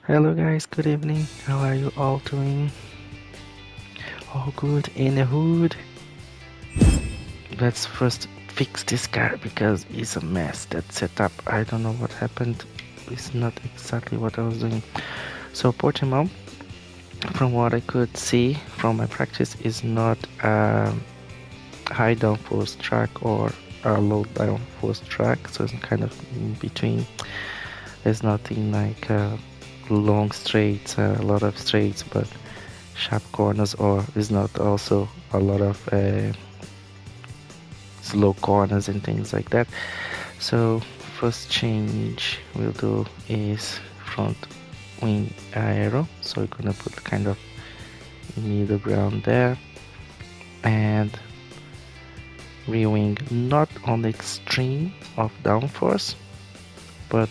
Hello guys, good evening. How are you all doing? All good in the hood? Let's first fix this car because it's a mess. That setup, I don't know what happened. It's not exactly what I was doing. So Portimao, from what I could see from my practice, is not a high downforce track or a low downforce track. So it's kind of in between. There's nothing like long straights, a lot of straights, but sharp corners, or is not also a lot of slow corners and things like that. So first change we'll do is front wing aero, so we're gonna put kind of middle ground there, and rear wing not on the extreme of downforce but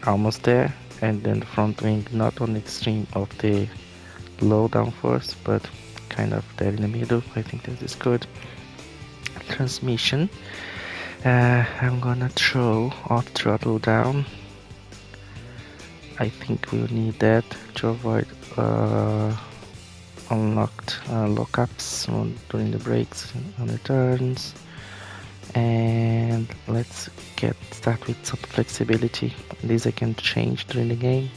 almost there, and then the front wing not on the extreme of the low downforce but kind of there in the middle. I think this is good. Transmission, I'm gonna throw off throttle down. I think we'll need that to avoid unlocked lockups during the brakes on the turns. And let's start with some flexibility. This I can change during the game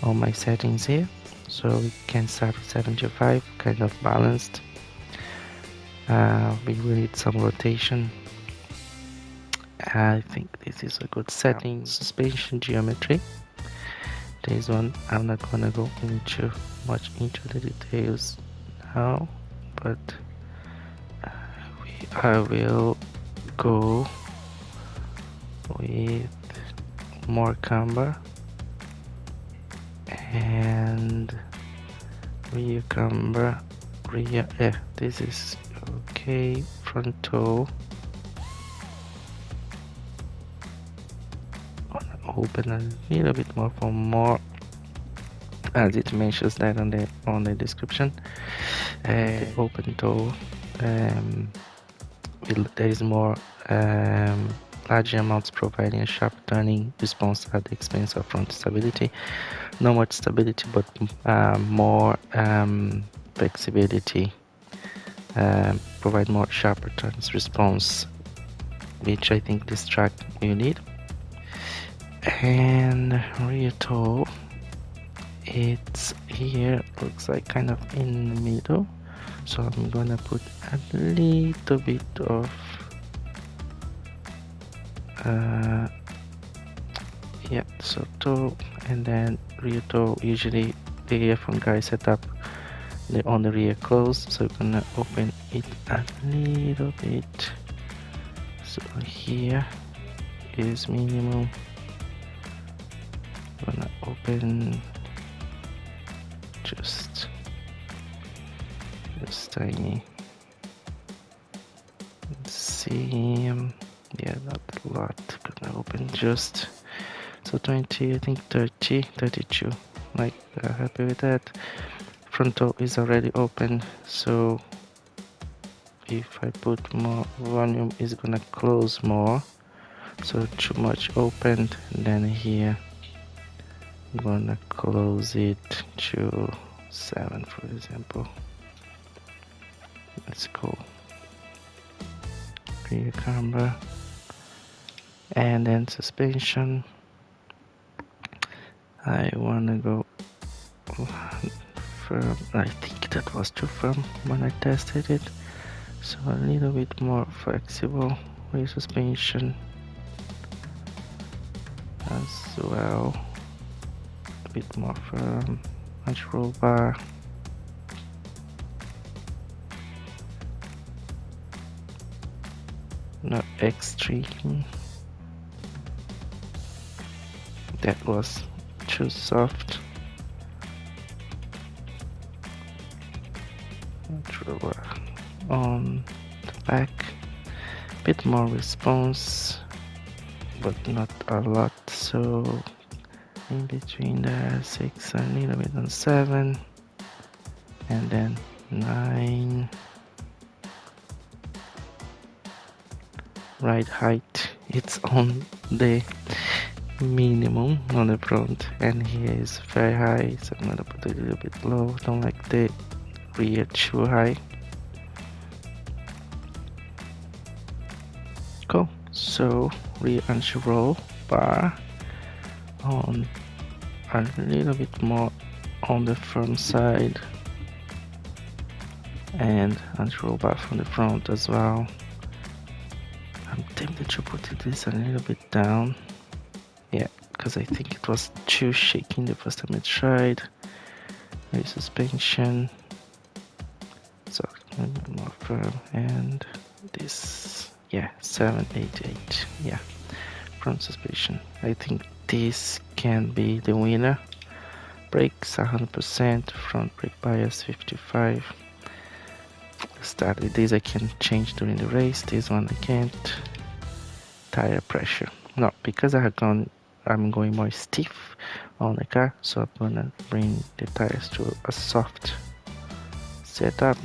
on my settings here, so we can start with 75, kind of balanced. We will need some rotation. I think this is a good setting. Suspension geometry, this one I'm not gonna go much into the details now, but I will go with more camber and rear camber, rear, this is okay. Front toe, open a little bit more for more, as it mentions that on the description. Open toe, there is more large amounts providing a sharp turning response at the expense of front stability. Not much stability, but more flexibility. Provide more sharper turns response, which I think this track you need. And rear toe, it's here, looks like kind of in the middle, so I'm gonna put a little bit of so toe, and then rear toe. Usually the earphone guy set up on the rear closed, so we're gonna open it a little bit. So here is minimum. Gonna open just tiny. Let's see, yeah, not a lot. Gonna open just so 20, I think 30, 32. Like, happy with that. Front toe is already open, so if I put more volume, it's gonna close more. So too much opened, and then here I'm gonna close it to 7, for example. Let's go. Rear camber, and then suspension. I wanna go firm. I think that was too firm when I tested it, so a little bit more flexible rear suspension as well. A bit more firm. Control bar. Not extreme. That was too soft. Control bar on the back. Bit more response, but not a lot. So in between the 6, a little bit on 7, and then 9. Ride height, it's on the minimum on the front, and here is very high, so I'm gonna put it a little bit low. Don't like the rear too high. Cool. So rear anti-roll bar on a little bit more on the front side, and anti-roll bar from the front as well. I'm tempted to put this a little bit down, yeah, because I think it was too shaky the first time I tried. Rear suspension, so more firm, and this, yeah, 788, yeah, front suspension. I think this can be the winner. Brakes 100%, front brake bias 55. Start with this, I can change during the race. This one I can't. Tire pressure, no, because I'm going more stiff on the car, so I'm gonna bring the tires to a soft setup,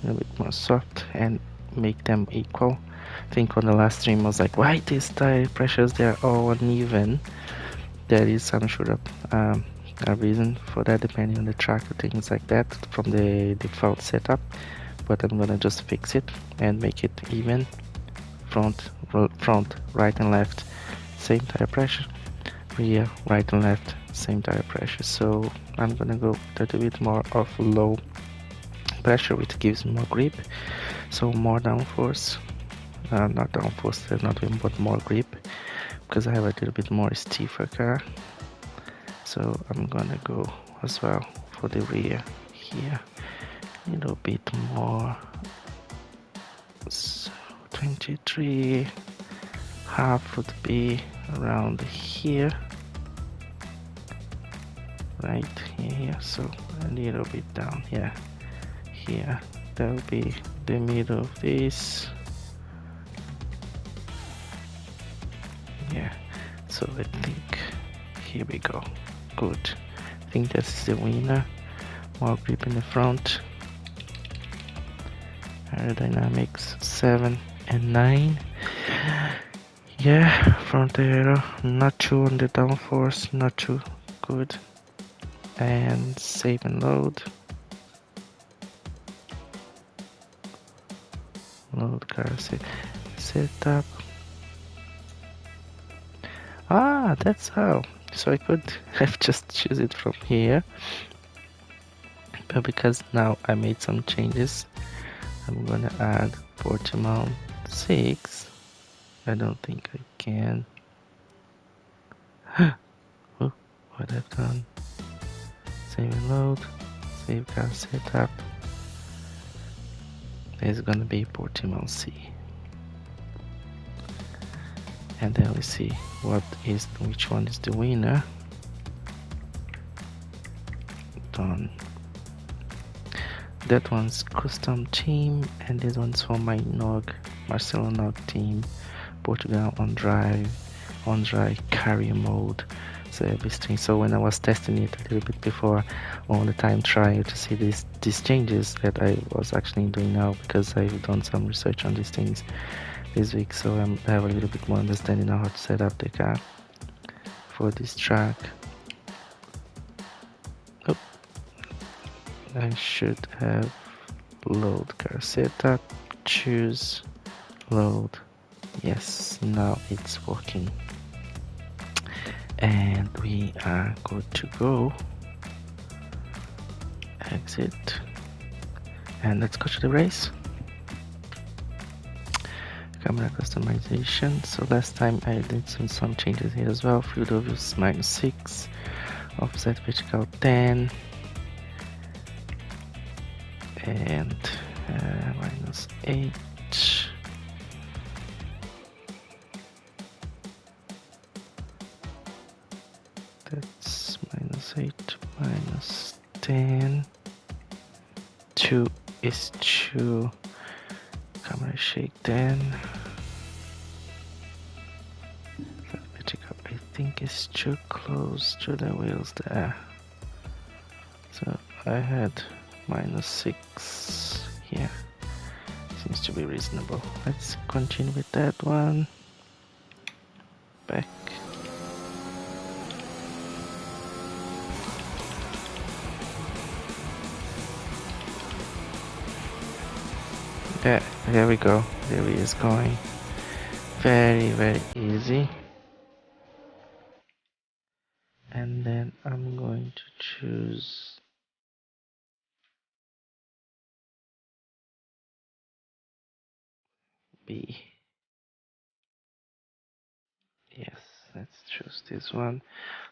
a little bit more soft, and make them equal. I think on the last stream I was like, why these tire pressures, they're all uneven. There is some sort of a reason for that, depending on the track or things like that from the default setup, but I'm gonna just fix it and make it even. Front, right and left, same tire pressure. Rear, right and left, same tire pressure. So I'm gonna go with a little bit more of low pressure, which gives more grip, so more downforce, not downforce, not even, but more grip, because I have a little bit more stiffer car. So I'm gonna go as well for the rear here, a little bit more. So 23, half would be around here, right here, so a little bit down here. Here, that will be the middle of this. Yeah, so I think here we go. Good. I think that's the winner. More grip in the front. Aerodynamics 7 and 9. Yeah, front aero not too on the downforce, not too good. And save and load. Load car setup. Ah, that's how. So I could have just choose it from here, but because now I made some changes, I'm gonna add Portimao 6. I don't think I can. Oh, what I've done. Save and load. Save car setup. There's gonna be Portimao C. And then we see which one is the winner. Done. That one's custom team, and this one's for my Marcelo Nog team, Portugal on dry carrier mode. So everything. So when I was testing it a little bit before, all the time trying to see these changes that I was actually doing now, because I've done some research on these things this week, so I have a little bit more understanding on how to set up the car for this track. Oh, I should have load car setup, choose load. Yes, now it's working, and we are good to go. Exit, and let's go to the race. Camera customization. So last time I did some changes here as well. Field of view -6, offset vertical 10, and -8. That's -8, -10. 2 is 2. Camera shake 10. I think it's too close to the wheels there. So I had -6 here. Seems to be reasonable. Let's continue with that one. Yeah, there we go. There he is going. Very, very easy. And then I'm going to choose B. Yes, let's choose this one.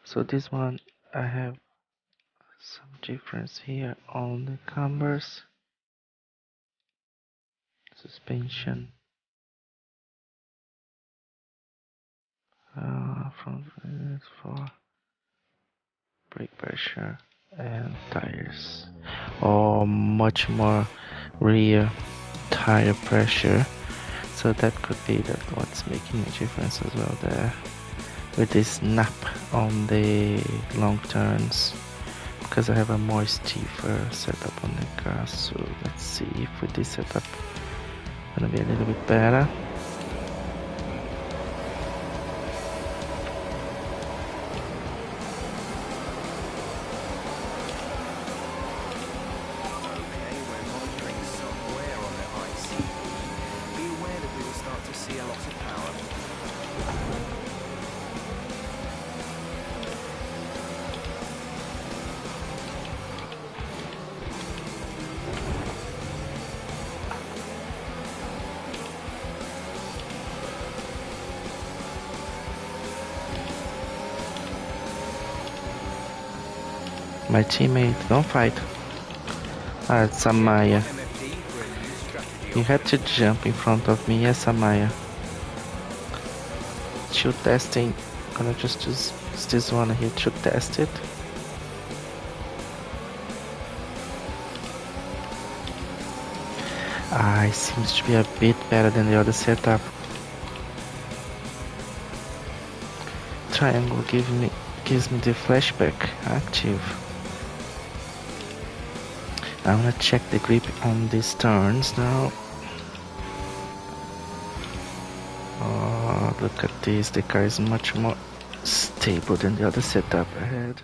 So this one, I have some difference here on the cambers, suspension, front for brake pressure, and tires. Or much more rear tire pressure. So that could be that what's making a difference as well there. With this snap on the long turns, because I have a more stiffer setup on the car. So let's see if with this setup gonna be a little bit better. My teammate, don't fight. Ah, it's Amaya. You had to jump in front of me. Yes, Amaya. Shoot testing. Gonna just use this one here to test it. Ah, it seems to be a bit better than the other setup. Triangle gives me the flashback active. I'm gonna check the grip on these turns now. Oh, look at this, the car is much more stable than the other setup I had.